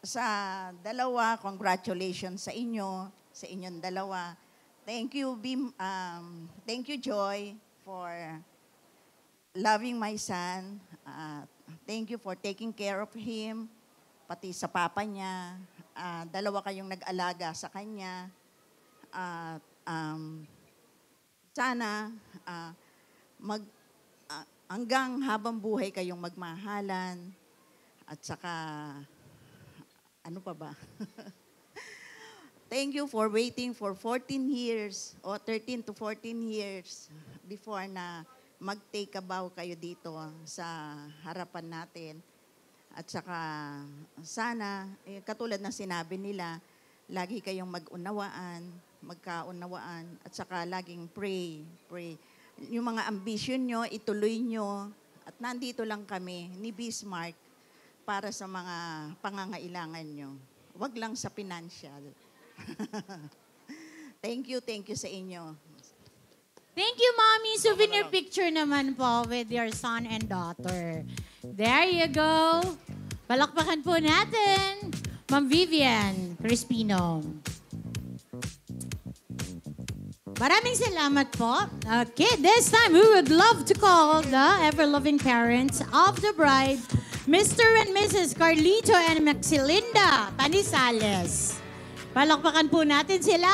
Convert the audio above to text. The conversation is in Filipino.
Sa dalawa, congratulations sa inyong dalawa. Thank you, thank you, Joy, for loving my son. Thank you for taking care of him, pati sa papa niya. Dalawa kayong nag-alaga sa kanya. At sana mag hanggang habang buhay kayong magmahalan. At saka, ano pa ba? Thank you for waiting for 14 years o 13 to 14 years before na mag-take a vow kayo dito sa harapan natin. At saka sana, katulad ng sinabi nila, lagi kayong mag-unawaan, magkaunawaan, at saka laging pray. Yung mga ambition nyo, ituloy nyo. At nandito lang kami ni Bismarck para sa mga pangangailangan nyo. Huwag lang sa financial. Thank you sa inyo. Thank you, Mommy. Souvenir picture naman po with your son and daughter. There you go. Palakpakan po natin, Ma'am Vivian Crispino. Maraming salamat po. Okay, this time we would love to call the ever-loving parents of the bride, Mr. and Mrs. Carlito and Maxilinda Panisales. Palakpakan po natin sila.